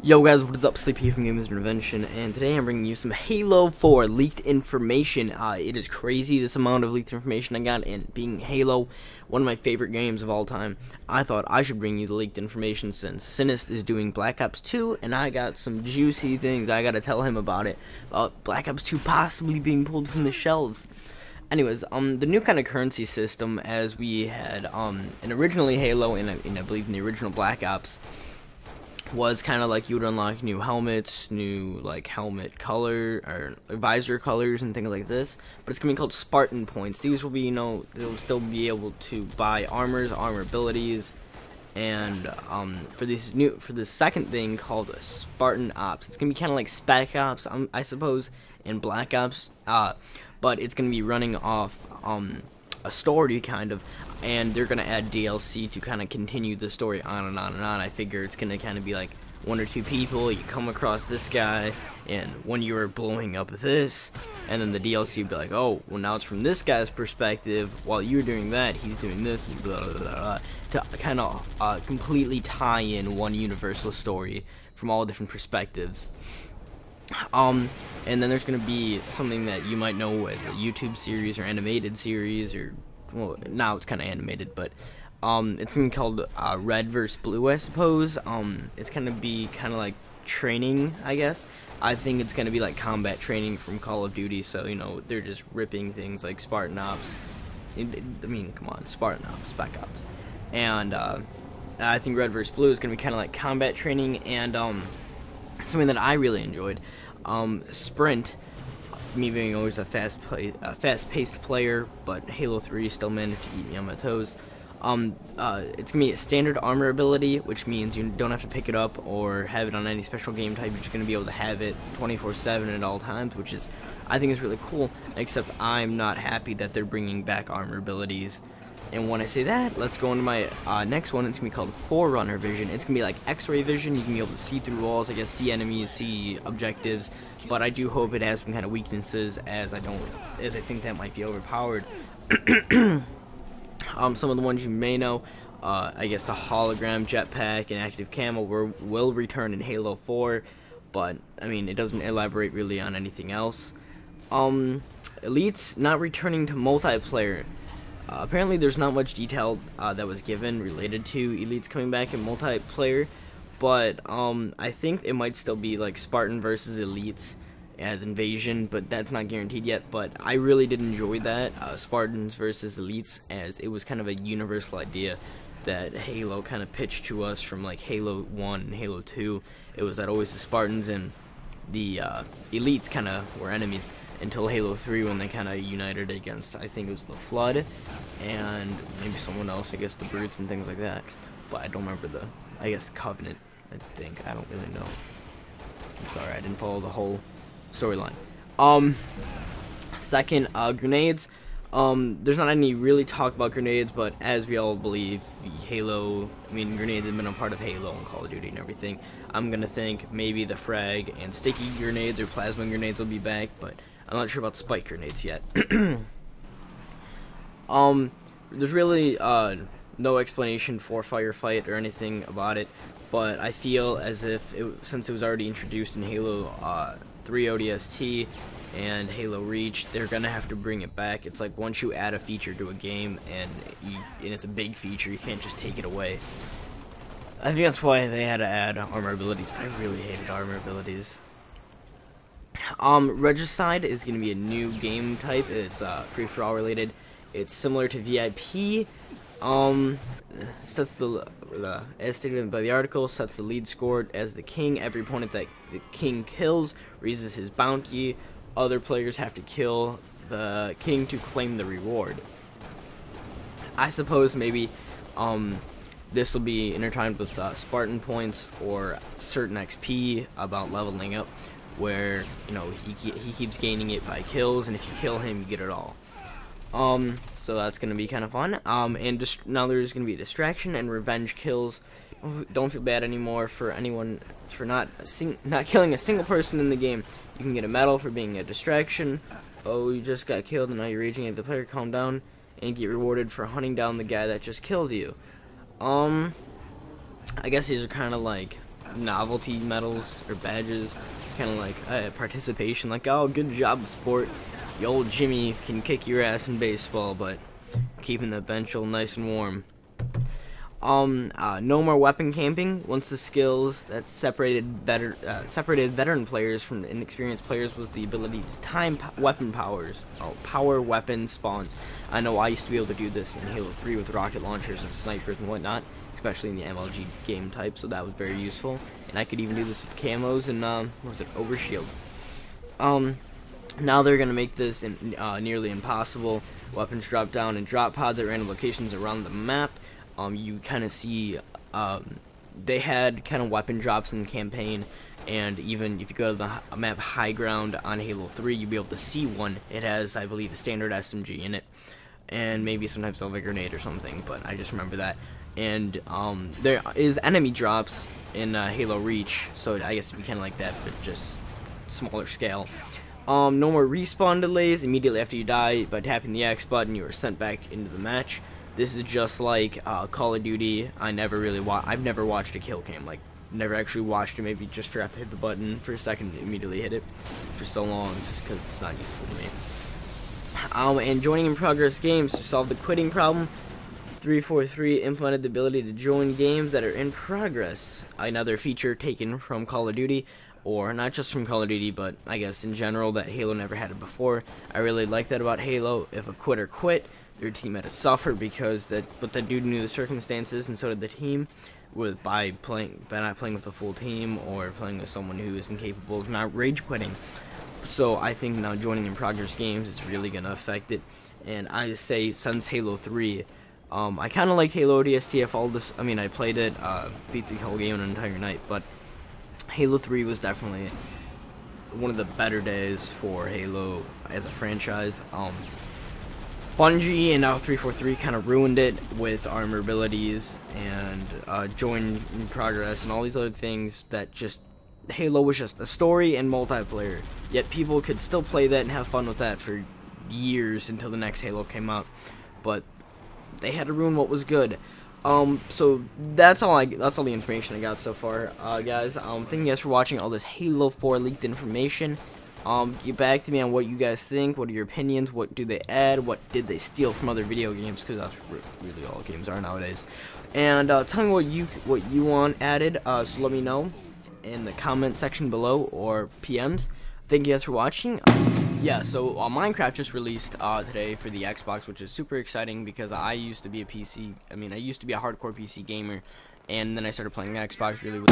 Yo guys, what is up? Sleepy from GamersIntervention, and today I'm bringing you some Halo 4 leaked information. It is crazy, this amount of leaked information I got, and being Halo, one of my favorite games of all time, I thought I should bring you the leaked information since Sinist is doing Black Ops 2, and I got some juicy things I gotta tell him about it, about Black Ops 2 possibly being pulled from the shelves. Anyways, the new kind of currency system, as we had in originally Halo, and I believe in the original Black Ops, was kind of like you would unlock new helmets, new like helmet color or visor colors and things like this. But it's gonna be called Spartan points. These will be, they'll still be able to buy armor abilities, and for this second thing called Spartan Ops, it's gonna be kind of like Spec Ops, I suppose, in Black Ops, but it's gonna be running off a story kind of, and they're gonna add DLC to kind of continue the story on and on and on. I figure it's gonna kind of be like one or two people, you come across this guy, and when you were blowing up this, and then the DLC would be like, oh, well now it's from this guy's perspective, while you're doing that, he's doing this, and blah, blah, blah, blah, to kind of completely tie in one universal story from all different perspectives. And then there's gonna be something that you might know as a YouTube series or animated series, or well, now it's kind of animated, but it's gonna be called Red vs Blue, I suppose. It's gonna be kind of like training, I guess. I think it's gonna be like combat training from Call of Duty. So they're just ripping things like Spartan Ops. I mean, come on, Spartan Ops, Spec Ops, and I think Red vs Blue is gonna be kind of like combat training, and something that I really enjoyed. Sprint, me being always a fast-paced player, but Halo 3 still managed to keep me on my toes. It's gonna be a standard armor ability, which means you don't have to pick it up or have it on any special game type. You're just gonna be able to have it 24/7 at all times, which is, I think, is really cool. Except I'm not happy that they're bringing back armor abilities. And when I say that, let's go into my next one. It's gonna be called Forerunner Vision. It's gonna be like X-ray vision. You can be able to see through walls, I guess, see enemies, see objectives. But I do hope it has some kind of weaknesses, as I think that might be overpowered. Some of the ones you may know, I guess the hologram, jetpack, and active camo will return in Halo 4, but I mean, it doesn't elaborate really on anything else. Elites not returning to multiplayer. Apparently there's not much detail that was given related to Elites coming back in multiplayer, but I think it might still be like Spartan versus Elites as Invasion, but that's not guaranteed yet. But I really did enjoy that, Spartans versus Elites, as it was kind of a universal idea that Halo kind of pitched to us from like Halo 1 and Halo 2. It was that always the Spartans and the Elites kind of were enemies, until Halo 3 when they kind of united against, I think it was the Flood and maybe someone else, I guess the Brutes and things like that, but I don't remember I guess the Covenant, I don't really know. I'm sorry, I didn't follow the whole storyline. Second, grenades. There's not any really talk about grenades, but as we all believe, grenades have been a part of Halo and Call of Duty and everything. I'm gonna think maybe the frag and sticky grenades or plasma grenades will be back, but I'm not sure about spike grenades yet. There's really no explanation for Firefight or anything about it, but I feel as if since it was already introduced in Halo 3 ODST and Halo Reach, they're gonna have to bring it back. It's like once you add a feature to a game and it's a big feature, you can't just take it away. I think that's why they had to add armor abilities, but I really hated armor abilities. Regicide is going to be a new game type. It's free-for-all related. It's similar to VIP. Sets as stated by the article, sets the lead score as the king. Every opponent that the king kills raises his bounty. Other players have to kill the king to claim the reward. I suppose maybe this will be intertwined with Spartan points or certain XP about leveling up, where he keeps gaining it by kills, and if you kill him, you get it all. So that's gonna be kind of fun. And just now there's gonna be a distraction and revenge kills. Don't feel bad anymore for anyone for not killing a single person in the game. You can get a medal for being a distraction. Oh, you just got killed and now you're raging at the player. Calm down and get rewarded for hunting down the guy that just killed you. I guess these are kind of like novelty medals or badges, kind of like participation, like, oh, good job, sport. The old Jimmy can kick your ass in baseball, but keeping the bench all nice and warm. No more weapon camping. Once the skills that separated veteran players from inexperienced players was the ability to time weapon power weapon spawns. I know I used to be able to do this in Halo 3 with rocket launchers and snipers and whatnot, especially in the MLG game type, so that was very useful. And I could even do this with camos and what was it, overshield. Now they're gonna make this nearly impossible. Weapons drop down in drop pods at random locations around the map. You kind of see they had kind of weapon drops in the campaign, and even if you go to the map High Ground on Halo 3, you'll be able to see one. It has, I believe, a standard SMG in it, and maybe sometimes a grenade or something, but I just remember that. And there is enemy drops in Halo Reach, so I guess it'd be kind of like that, but just smaller scale. No more respawn delays immediately after you die. By tapping the X button, you are sent back into the match. This is just like Call of Duty. I've never watched a kill cam, like never actually watched it. Maybe just forgot to hit the button for a second and immediately hit it for so long, just because it's not useful to me. And joining in progress games to solve the quitting problem. 343 implemented the ability to join games that are in progress. Another feature taken from Call of Duty, or not just from Call of Duty, but I guess in general that Halo never had it before. I really like that about Halo. If a quitter quit, their team had to suffer but the dude knew the circumstances, and so did the team, by not playing with a full team or playing with someone who is incapable of not rage quitting. So I think now joining in progress games is really gonna affect it. And I say since Halo 3, I kind of liked Halo ODST. I played it, beat the whole game in an entire night, but Halo 3 was definitely one of the better days for Halo as a franchise. Bungie and now 343 kind of ruined it with armor abilities and join in progress and all these other things that just Halo was just a story and multiplayer. Yet people could still play that and have fun with that for years until the next Halo came out. But they had to ruin what was good. So that's all the information I got so far, guys. Thank you guys for watching all this Halo 4 leaked information. Get back to me on what you guys think. What are your opinions? What do they add? What did they steal from other video games? Because that's really all games are nowadays. And tell me what you want added. So let me know in the comment section below or PMs. Thank you guys for watching. Yeah, so Minecraft just released today for the Xbox, which is super exciting because I used to be a hardcore PC gamer, and then I started playing Xbox really with